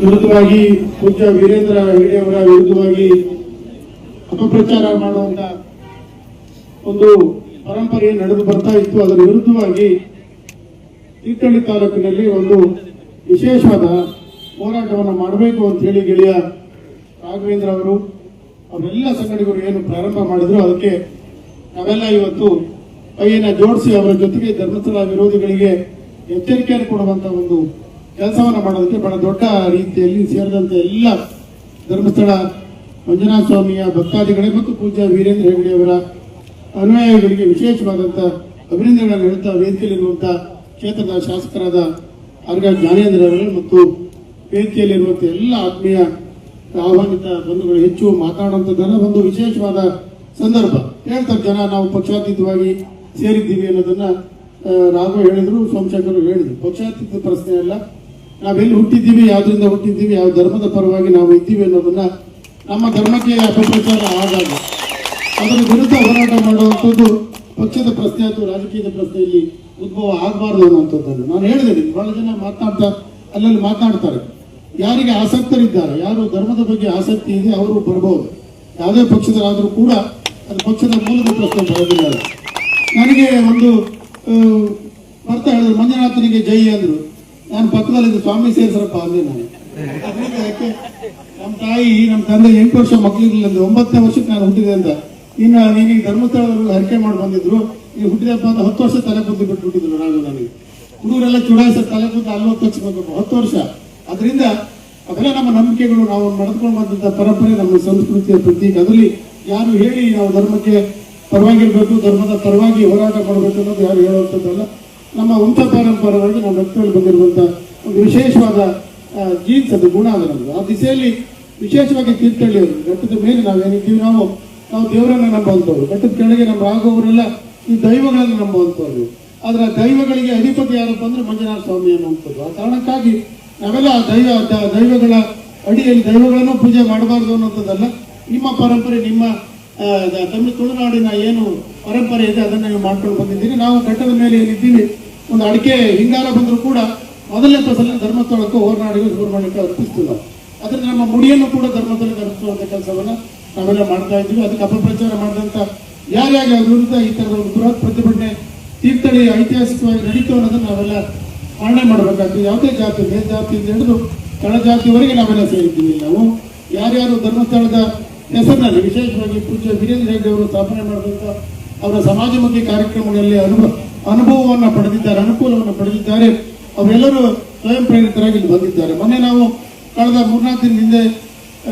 ವಿರುದ್ಧವಾಗಿ ಪೂಜ್ಯ ವೀರೇಂದ್ರ ಹೆಗಡೆ ಅವರ ವಿರುದ್ಧವಾಗಿ ಅಪಪ್ರಚಾರ ಮಾಡುವಂತ ಒಂದು ಪರಂಪರೆ ನಡೆದು ಬರ್ತಾ ಇತ್ತು. ಅದರ ವಿರುದ್ಧವಾಗಿ ತೀರ್ಥಹಳ್ಳಿ ತಾಲೂಕಿನಲ್ಲಿ ಒಂದು ವಿಶೇಷವಾದ ಹೋರಾಟವನ್ನು ಮಾಡಬೇಕು ಅಂತ ಹೇಳಿ ಗೆಳೆಯ ರಾಘವೇಂದ್ರ ಅವರು ಅವರೆಲ್ಲ ಸಂಘಟನೆಗಳು ಏನು ಪ್ರಾರಂಭ ಮಾಡಿದ್ರು ಅದಕ್ಕೆ ನಾವೆಲ್ಲ ಇವತ್ತು ಕೈಯನ್ನು ಜೋಡಿಸಿ ಅವರ ಜೊತೆಗೆ ಧರ್ಮಸ್ಥಳ ವಿರೋಧಿಗಳಿಗೆ ಎಚ್ಚರಿಕೆಯನ್ನು ಕೊಡುವಂತ ಒಂದು ಕೆಲಸವನ್ನು ಮಾಡೋದಕ್ಕೆ ಬಹಳ ದೊಡ್ಡ ರೀತಿಯಲ್ಲಿ ಸೇರಿದಂತೆ ಎಲ್ಲ ಧರ್ಮಸ್ಥಳ ಮಂಜುನಾಥ ಸ್ವಾಮಿಯ ಭಕ್ತಾದಿಗಳೇ ಮತ್ತು ಪೂಜ್ಯ ವೀರೇಂದ್ರ ಹೆಗಡೆ ಅವರ ಅನುಯಾಯಿಗಳಿಗೆ ವಿಶೇಷವಾದಂತಹ ಅಭಿನಂದನೆಗಳನ್ನು ಹೇಳ್ತಾ ವೇದಿಕೆಯಲ್ಲಿರುವಂತಹ ಕ್ಷೇತ್ರದ ಶಾಸಕರಾದ ಆರ್ಗ ಜ್ಞಾನೇಂದ್ರ ಅವರು ಮತ್ತು ವೇದಿಕೆಯಲ್ಲಿರುವಂತಹ ಎಲ್ಲ ಆತ್ಮೀಯ ಆಹ್ವಾನಿತ ಬಂಧುಗಳು ಹೆಚ್ಚು ಮಾತನಾಡುವಂಥದ್ದನ್ನ ಒಂದು ವಿಶೇಷವಾದ ಸಂದರ್ಭ ಹೇಳ್ತಾರೆ ಜನ. ನಾವು ಪಕ್ಷಾತೀತವಾಗಿ ಸೇರಿದ್ದೀವಿ ಅನ್ನೋದನ್ನ ರಾಘವ ಹೇಳಿದ್ರು, ಸೋಮಶೇಖರ್ ಹೇಳಿದ್ರು. ಪಕ್ಷಾತೀತ ಪ್ರಶ್ನೆ ಅಲ್ಲ, ನಾವೆಲ್ಲಿ ಹುಟ್ಟಿದ್ದೀವಿ, ಯಾವ್ದ್ರಿಂದ ಹುಟ್ಟಿದ್ದೀವಿ, ಯಾವ ಧರ್ಮದ ಪರವಾಗಿ ನಾವು ಇದ್ದೀವಿ ಅನ್ನೋದನ್ನ ನಮ್ಮ ಧರ್ಮಕ್ಕೆ ಅಪಪ್ರಚಾರ ಆದಾಗ ಅದರ ವಿರುದ್ಧ ಹೋರಾಟ ಮಾಡುವಂಥದ್ದು ಪಕ್ಷದ ಪ್ರಶ್ನೆ ಅಥವಾ ರಾಜಕೀಯದ ಪ್ರಶ್ನೆಯಲ್ಲಿ ಉದ್ಭವ ಆಗಬಾರ್ದು ಅನ್ನುವಂಥದ್ದನ್ನು ನಾನು ಹೇಳಿದ್ದೇನೆ. ಬಹಳ ಜನ ಅಲ್ಲಲ್ಲಿ ಮಾತನಾಡ್ತಾರೆ. ಯಾರಿಗೆ ಆಸಕ್ತರಿದ್ದಾರೆ, ಯಾರು ಧರ್ಮದ ಬಗ್ಗೆ ಆಸಕ್ತಿ ಇದೆ ಅವರು ಬರಬಹುದು. ಯಾವುದೇ ಪಕ್ಷದಲ್ಲಾದರೂ ಕೂಡ ಅದು ಪಕ್ಷದ ಮೂಲದ ಪ್ರಶ್ನೆ ಬರೋದಿಲ್ಲ. ನನಗೆ ಒಂದು ಬರ್ತಾ ಹೇಳಿದ್ರು, ಮಂಜುನಾಥನಿಗೆ ಜೈ ಅಂದ್ರು. ನಾನು ಪಕ್ಕದಲ್ಲಿ ಸ್ವಾಮಿ ಸೇರಿಸ್ರಪ್ಪ ಅಂದೆ ನಾನು. ಯಾಕೆ ನಮ್ಮ ತಾಯಿ ನಮ್ಮ ತಂದೆ 8 ವರ್ಷ ಮಕ್ಕಳಿರಲಿಲ್ಲ, 9ನೇ ವರ್ಷಕ್ಕೆ ನಾನು ಹುಟ್ಟಿದೆ ಅಂತ. ಇನ್ನು ನೀನು ಧರ್ಮಸ್ಥಳದಲ್ಲಿ ಹರಕೆ ಮಾಡಿ ಬಂದಿದ್ರು, ನೀವು ಹುಟ್ಟಿದಪ್ಪ ಅಂತ 10 ವರ್ಷ ತಲೆ ಕುದ್ದು ಬಿಟ್ಟು ಹುಟ್ಟಿದ್ರು. ನಾನು ನನಗೆ ಹುಡುಗರೆಲ್ಲ ಚುಡಾಯಿಸ ತಲೆ ಕುದ್ದು 40 ವರ್ಷ 10 ವರ್ಷ. ಅದರಿಂದ ಅವೆಲ್ಲ ನಮ್ಮ ನಂಬಿಕೆಗಳು, ನಾವು ನಡೆದುಕೊಂಡು ಬಂದಂತ ಪರಂಪರೆ, ನಮ್ಮ ಸಂಸ್ಕೃತಿಯ ಪ್ರತೀಕ. ಅದರಲ್ಲಿ ಯಾರು ಹೇಳಿ ನಾವು ಧರ್ಮಕ್ಕೆ ಪರವಾಗಿರ್ಬೇಕು, ಧರ್ಮದ ಪರವಾಗಿ ಹೋರಾಟ ಮಾಡಬೇಕು ಅನ್ನೋದು ಯಾರು ಹೇಳುವಂಥದ್ದಲ್ಲ. ನಮ್ಮ ವಂಶ ಪಾರಂಪರವಾಗಿ ನಮ್ಮ ರಕ್ತದಲ್ಲಿ ಬಂದಿರುವಂತ ಒಂದು ವಿಶೇಷವಾದ ಜೀನ್ಸ್, ಅದು ಗುಣ ಅದು ನಮ್ದು. ಆ ದಿಸೆಯಲ್ಲಿ ವಿಶೇಷವಾಗಿ ತೀರ್ಥಹಳ್ಳಿ ಅವರು ಘಟ್ಟದ ಮೇಲೆ ನಾವೇನಿದ್ದೀವಿ, ನಾವು ದೇವರನ್ನ ನಂಬುವಂಥವ್ರು. ಘಟ್ಟದ ಕೆಳಗೆ ನಮ್ಮ ರಾಘವರೆಲ್ಲ ಈ ದೈವಗಳನ್ನು ನಂಬುವಂಥವ್ರು. ಆದ್ರೆ ದೈವಗಳಿಗೆ ಅಧಿಪತಿ ಯಾರಪ್ಪ ಅಂದ್ರೆ ಮಂಜುನಾಥ ಸ್ವಾಮಿ ಅನ್ನುವಂಥದ್ದು. ಆ ಕಾರಣಕ್ಕಾಗಿ ನಾವೆಲ್ಲ ದೈವಗಳ ಅಡಿಯಲ್ಲಿ ದೈವಗಳನ್ನು ಪೂಜೆ ಮಾಡಬಾರ್ದು ಅನ್ನೋಂಥದ್ದಲ್ಲ. ನಿಮ್ಮ ಪರಂಪರೆ, ನಿಮ್ಮ ತುಳುನಾಡಿನ ಏನು ಪರಂಪರೆ ಇದೆ ಅದನ್ನ ನೀವು ಮಾಡ್ಕೊಂಡು ಬಂದಿದ್ದೀರಿ. ನಾವು ಘಟ್ಟದ ಮೇಲೆ ಏನಿದ್ದೀವಿ, ಒಂದು ಅಡಿಕೆ ಹಿಂಗಾರ ಬಂದರೂ ಕೂಡ ಮೊದಲನೇ ಫಸಲ ಧರ್ಮಸ್ಥಳಕ್ಕೂ ಹೊರನಾಡಿಗೂ ಸುಬ್ರಹ್ಮಣ್ಯಕ್ಕೆ ಅರ್ಪಿಸ್ತೀವಿ ನಾವು. ಅದರಿಂದ ನಮ್ಮ ಮುಡಿಯನ್ನು ಕೂಡ ಧರ್ಮಸ್ಥಳಕ್ಕೆ ಅರ್ಪಿಸುವಂತ ಕೆಲಸವನ್ನ ನಾವೆಲ್ಲ ಮಾಡ್ತಾ ಇದ್ದೀವಿ. ಅದಕ್ಕೆ ಅಪಪ್ರಚಾರ ಮಾಡಿದಂತ ಯಾರ್ಯಾಗ ವಿರುದ್ಧ ಈ ತರದ ಒಂದು ಬೃಹತ್ ಪ್ರತಿಭಟನೆ ತೀರ್ಥಹಳ್ಳಿ ಐತಿಹಾಸಿಕವಾಗಿ ನಡೀತು ಅನ್ನೋದನ್ನ ನಾವೆಲ್ಲ ಪಾಲನೆ ಮಾಡಬೇಕಾಗ್ತದೆ. ಯಾವುದೇ ಜಾತಿ, ಮೇಲ್ಜಾತಿಯಿಂದ ಹಿಡಿದು ತಳಜಾತಿವರೆಗೆ ನಾವೆಲ್ಲ ಸೇರಿದ್ದೀವಿ. ನಾವು ಯಾರ್ಯಾರು ಧರ್ಮಸ್ಥಳದ ಹೆಸರಿನಲ್ಲಿ ವಿಶೇಷವಾಗಿ ಪೂಜ್ಯ ವೀರೇಂದ್ರ ಹೆಗಡೆ ಅವರು ಸ್ಥಾಪನೆ ಮಾಡಿದಂತ ಅವರ ಸಮಾಜಮುಖಿ ಕಾರ್ಯಕ್ರಮಗಳಲ್ಲಿ ಅನುಭವವನ್ನು ಪಡೆದಿದ್ದಾರೆ, ಅನುಕೂಲವನ್ನು ಪಡೆದಿದ್ದಾರೆ. ಅವರೆಲ್ಲರೂ ಸ್ವಯಂ ಪ್ರೇರಿತರಾಗಿ ಇಲ್ಲಿ ಬಂದಿದ್ದಾರೆ. ಮೊನ್ನೆ ನಾವು ಕಳೆದ 3-4 ದಿನದ ಹಿಂದೆ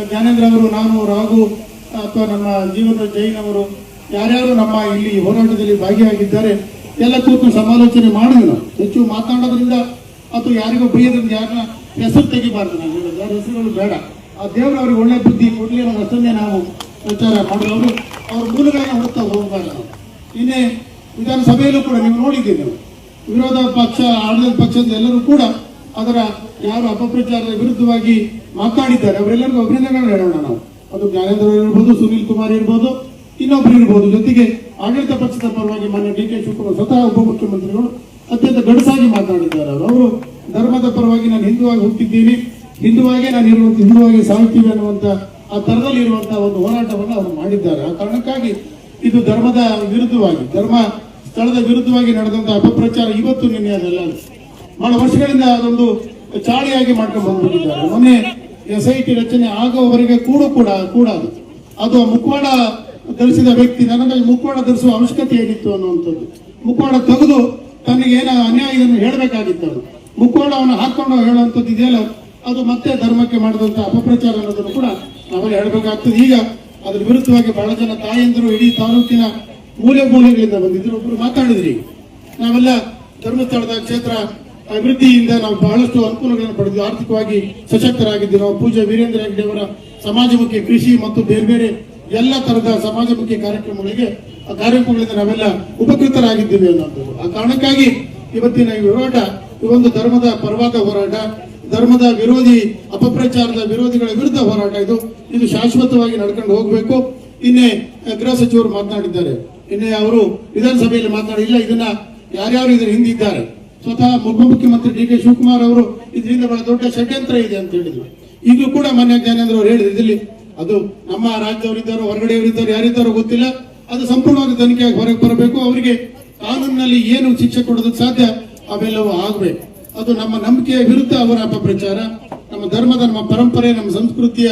ಜ್ಞಾನೇಂದ್ರ ಅವರು, ನಾನು, ರಾಘು ಅಥವಾ ನಮ್ಮ ಜೀವನ ಜೈನ್ ಅವರು ಯಾರ್ಯಾರು ನಮ್ಮ ಇಲ್ಲಿ ಹೋರಾಟದಲ್ಲಿ ಭಾಗಿಯಾಗಿದ್ದಾರೆ ಎಲ್ಲ ಕೂತು ಸಮಾಲೋಚನೆ ಮಾಡಿದ್ವಿ. ನಾವು ಹೆಚ್ಚು ಮಾತನಾಡೋದ್ರಿಂದ ಅಥವಾ ಯಾರಿಗೂ ಬೈಯೋದ್ರಿಂದ ಯಾರನ್ನ ಹೆಸರು ತೆಗಿಬಾರ್ದು. ನಾವು ಹೇಳೋದು ಯಾರ ಹೆಸರುಗಳು ಬೇಡ. ಆ ದೇವರು ಅವ್ರಿಗೆ ಒಳ್ಳೆ ಬುದ್ಧಿ ಕೊಡ್ಲಿ ಅನ್ನೋ ಅಷ್ಟನ್ನೇ ನಾವು ಪ್ರಚಾರ ಮಾಡೋರು. ಅವ್ರ ಮೂಲಗಳನ್ನ ಹುಡುಕ್ತಾ ಹೋಗಬಾರ್ದು ನಾವು. ಇನ್ನೇ ವಿಧಾನಸಭೆಯಲ್ಲೂ ಕೂಡ ನೀವು ನೋಡಿದ್ದೀವಿ, ನೀವು ವಿರೋಧ ಪಕ್ಷ, ಆಡಳಿತ ಪಕ್ಷದ ಎಲ್ಲರೂ ಕೂಡ ಅದರ ಯಾರು ಅಪಪ್ರಚಾರದ ವಿರುದ್ಧವಾಗಿ ಮಾತನಾಡಿದ್ದಾರೆ ಅವರೆಲ್ಲರಿಗೂ ಅಭಿನಂದನೆಗಳನ್ನು ಹೇಳೋಣ ನಾವು. ಅದು ಜ್ಞಾನೇಂದ್ರ ಇರ್ಬೋದು, ಸುನೀಲ್ ಕುಮಾರ್ ಇರ್ಬೋದು, ಇನ್ನೊಬ್ರು ಇರ್ಬೋದು. ಜೊತೆಗೆ ಆಡಳಿತ ಪಕ್ಷದ ಪರವಾಗಿ ಮಾನ್ಯ ಡಿ.ಕೆ. ಶಿವಕುಮಾರ್ ಸ್ವತಃ ಉಪಮುಖ್ಯಮಂತ್ರಿಗಳು ಅತ್ಯಂತ ಗಡಸಾಗಿ ಮಾತನಾಡಿದ್ದಾರೆ. ಅವರು ಧರ್ಮದ ಪರವಾಗಿ ನಾನು ಹಿಂದುವಾಗಿ ಹುಟ್ಟಿದ್ದೀನಿ, ಹಿಂದುವಾಗೇ ನಾನು ಇರುವಂತ, ಹಿಂದುವಾಗಿ ಸಾಯ್ತೀವಿ ಅನ್ನುವಂತ ಆ ತರದಲ್ಲಿ ಇರುವಂತಹ ಒಂದು ಹೋರಾಟವನ್ನು ಅವರು ಮಾಡಿದ್ದಾರೆ. ಆ ಕಾರಣಕ್ಕಾಗಿ ಇದು ಧರ್ಮದ ವಿರುದ್ಧವಾಗಿ, ಧರ್ಮ ಸ್ಥಳದ ವಿರುದ್ಧವಾಗಿ ನಡೆದಂತಹ ಅಪಪ್ರಚಾರ ಇವತ್ತು ನಿನ್ನೆ ಅದೆಲ್ಲ ಬಹಳ ವರ್ಷಗಳಿಂದ ಅದೊಂದು ಚಾಳಿಯಾಗಿ ಮಾಡ್ಕೊಂಡು ಬಂದ್ಬಿಟ್ಟಿದ್ದಾರೆ. ಮೊನ್ನೆ SIT ರಚನೆ ಆಗುವವರೆಗೆ ಕೂಡ ಅದು ಮುಖವಾಡ ಧರಿಸಿದ ವ್ಯಕ್ತಿ ನನಗೆ ಮುಖವಾಡ ಧರಿಸುವ ಅವಶ್ಯಕತೆ ಏನಿತ್ತು ಅನ್ನುವಂಥದ್ದು. ಮುಖವಾಡ ತೆಗೆದು ತನಗೆ ಏನೋ ಅನ್ಯಾಯ ಇದನ್ನು ಹೇಳಬೇಕಾಗಿತ್ತು. ಅದು ಮುಖವಾಡವನ್ನು ಹಾಕೊಂಡು ಹೇಳುವಂಥದ್ದು ಇದೆಯಲ್ಲ, ಅದು ಮತ್ತೆ ಧರ್ಮಕ್ಕೆ ಮಾಡಿದಂತ ಅಪಪ್ರಚಾರ ಅನ್ನೋದನ್ನು ಕೂಡ ನಾವೆಲ್ಲ ಹೇಳಬೇಕಾಗ್ತದೆ. ಈಗ ಅದ್ರ ವಿರುದ್ಧವಾಗಿ ಬಹಳ ಜನ ತಾಯಂದಿರು ಇಡೀ ತಾಲೂಕಿನ ಮೂಲೆಗಳಿಂದ ಬಂದಿದ್ರು. ಒಬ್ರು ಮಾತಾಡಿದ್ರಿ, ನಾವೆಲ್ಲ ಧರ್ಮಸ್ಥಳದ ಕ್ಷೇತ್ರ ಅಭಿವೃದ್ಧಿಯಿಂದ ನಾವು ಬಹಳಷ್ಟು ಅನುಕೂಲಗಳನ್ನು ಪಡೆದಿದ್ದು, ಆರ್ಥಿಕವಾಗಿ ಸಶಕ್ತರಾಗಿದ್ದೀವಿ. ನಾವು ಪೂಜ್ಯ ವೀರೇಂದ್ರ ಹೆಗಡೆ ಅವರ ಸಮಾಜಮುಖಿ ಕೃಷಿ ಮತ್ತು ಬೇರೆ ಬೇರೆ ಎಲ್ಲ ತರದ ಸಮಾಜಮುಖಿ ಕಾರ್ಯಕ್ರಮಗಳಿಂದ ನಾವೆಲ್ಲ ಉಪಕೃತರಾಗಿದ್ದೀವಿ ಅನ್ನೋದು. ಆ ಕಾರಣಕ್ಕಾಗಿ ಇವತ್ತಿನ ಈ ಹೋರಾಟ ಒಂದು ಧರ್ಮದ ಪರವಾದ ಹೋರಾಟ, ಧರ್ಮದ ವಿರೋಧಿ ಅಪಪ್ರಚಾರದ ವಿರೋಧಿಗಳ ವಿರುದ್ಧ ಹೋರಾಟ. ಇದು ಶಾಶ್ವತವಾಗಿ ನಡ್ಕೊಂಡು ಹೋಗಬೇಕು. ಇನ್ನೇ ಗೃಹ ಸಚಿವರು ಮಾತನಾಡಿದ್ದಾರೆ, ಇನ್ನೇ ಅವರು ವಿಧಾನಸಭೆಯಲ್ಲಿ ಮಾತನಾಡಿಲ್ಲ. ಇದನ್ನ ಯಾರ್ಯಾರು ಇದರ ಹಿಂದಿದ್ದಾರೆ, ಸ್ವತಃ ಉಪಮುಖ್ಯಮಂತ್ರಿ ಡಿ.ಕೆ. ಶಿವಕುಮಾರ್ ಅವರು ಇದರಿಂದ ಬಹಳ ದೊಡ್ಡ ಷಡ್ಯಂತ್ರ ಇದೆ ಅಂತ ಹೇಳಿದ್ರು. ಈಗಲೂ ಕೂಡ ಮಾನ್ಯ ಜ್ಞಾನೇಂದ್ರ ಅವರು ಹೇಳಿದ್ರು, ಇದರಲ್ಲಿ ಅದು ನಮ್ಮ ರಾಜ್ಯದವರಿದ್ದಾರೋ ಹೊರಗಡೆಯವರಿದ್ದಾರೋ ಯಾರಿದ್ದಾರೋ ಗೊತ್ತಿಲ್ಲ, ಅದು ಸಂಪೂರ್ಣವಾಗಿ ತನಿಖೆಯಾಗಿ ಹೊರಗೆ ಬರಬೇಕು. ಅವರಿಗೆ ಕಾನೂನಿನಲ್ಲಿ ಏನು ಶಿಕ್ಷೆ ಕೊಡೋದಕ್ಕೆ ಸಾಧ್ಯ ಅವೆಲ್ಲವೂ ಆಗಬೇಕು. ಅದು ನಮ್ಮ ನಂಬಿಕೆಯ ವಿರುದ್ಧ ಅವರ ಅಪಪ್ರಚಾರ, ನಮ್ಮ ಧರ್ಮದ, ನಮ್ಮ ಪರಂಪರೆ, ನಮ್ಮ ಸಂಸ್ಕೃತಿಯ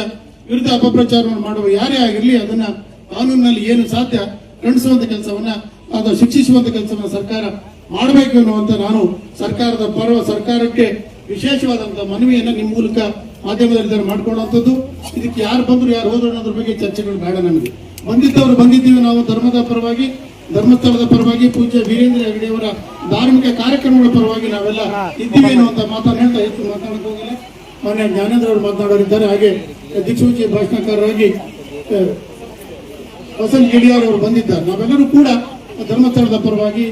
ವಿರುದ್ಧ ಅಪಪ್ರಚಾರವನ್ನು ಮಾಡುವ ಯಾರೇ ಆಗಿರಲಿ ಅದನ್ನ ಕಾನೂನಿನಲ್ಲಿ ಏನು ಸಾಧ್ಯ ಖಂಡಿಸುವಂತ ಕೆಲಸವನ್ನ, ಅದು ಶಿಕ್ಷಿಸುವಂತ ಕೆಲಸವನ್ನ ಸರ್ಕಾರ ಮಾಡಬೇಕು ಅನ್ನುವಂತ ನಾನು ಸರ್ಕಾರಕ್ಕೆ ವಿಶೇಷವಾದಂತಹ ಮನವಿಯನ್ನ ನಿಮ್ಮ ಮೂಲಕ ಮಾಧ್ಯಮದಲ್ಲಿ ಮಾಡ್ಕೊಳ್ಳುವಂಥದ್ದು. ಇದಕ್ಕೆ ಯಾರು ಬಂದ್ರು ಯಾರು ಹೋದ್ರು ಅನ್ನೋದ್ರ ಬಗ್ಗೆ ಚರ್ಚೆಗಳು ಬೇಡ. ನಮಗೆ ಬಂದಿದ್ದವರು ಬಂದಿದ್ದೀವಿ. ನಾವು ಧರ್ಮದ ಪರವಾಗಿ, ಧರ್ಮಸ್ಥಳದ ಪರವಾಗಿ, ಪೂಜ್ಯ ವೀರೇಂದ್ರ ಹೆಗ್ಗಡೆಯವರ ಧಾರ್ಮಿಕ ಕಾರ್ಯಕ್ರಮಗಳ ಪರವಾಗಿ ನಾವೆಲ್ಲ ಇದ್ದೀವಿ ಅನ್ನುವಂತ ಮಾತನ್ನು ಹೇಳ್ತಾ ಹೆಚ್ಚು ಮಾತಾಡಕ್ಕೆ ಹೋಗಿಲ್ಲ. ಮಾನ್ಯ ಜ್ಞಾನೇಂದ್ರ ಅವರು ಮಾತನಾಡಲಿದ್ದಾರೆ. ಹಾಗೆ ದಿಕ್ಸೂಚಿ ಭಾಷಣಕಾರರಾಗಿ ವಸಂತ್ ಗಿಳಿಯಾರ್ ಅವರು ಬಂದಿದ್ದಾರೆ. ನಾವೆಲ್ಲರೂ ಕೂಡ ಧರ್ಮಸ್ಥಳದ ಪರವಾಗಿ,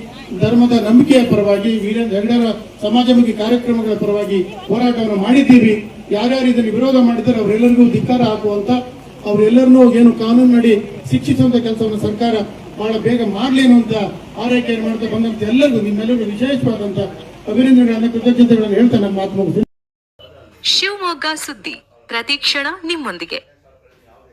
ಧರ್ಮದ ನಂಬಿಕೆಯ ಪರವಾಗಿ, ವೀರೇಂದ್ರ ಹೆಗ್ಗಡೆಯವರ ಸಮಾಜಮುಖಿ ಕಾರ್ಯಕ್ರಮಗಳ ಪರವಾಗಿ ಹೋರಾಟವನ್ನು ಮಾಡಿದ್ದೀವಿ. ಯಾರ್ಯಾರು ಇದನ್ನು ವಿರೋಧ ಮಾಡಿದ್ದಾರೆ ಅವರೆಲ್ಲರಿಗೂ ಧಿಕ್ಕಾರ ಹಾಕುವಂತ, ಅವರೆಲ್ಲರನ್ನೂ ಏನು ಕಾನೂನಿನಡಿ ಶಿಕ್ಷಿಸುವಂತ ಕೆಲಸವನ್ನು ಸರ್ಕಾರ ಬಹಳ ಬೇಗ ಮಾಡಲಿ ಅನ್ನುವಂತ ಆರೈಕೆಯನ್ನು ಮಾಡ್ತಾ ಬಂದಂತ ಎಲ್ಲರಿಗೂ ನಿಮ್ಮೆಲ್ಲರಿಗೂ ವಿಶೇಷವಾದಂತ ಅಭಿನಂದನೆಗಳನ್ನು, ಕೃತಜ್ಞತೆಗಳನ್ನು ಹೇಳ್ತಾ ನಮ್ಮ ಮಾತು ಮುಗಿಸಿ. ಶಿವಮೊಗ್ಗ ಸುದ್ದಿ ಪ್ರತಿಕ್ಷಣ ನಿಮ್ಮೊಂದಿಗೆ.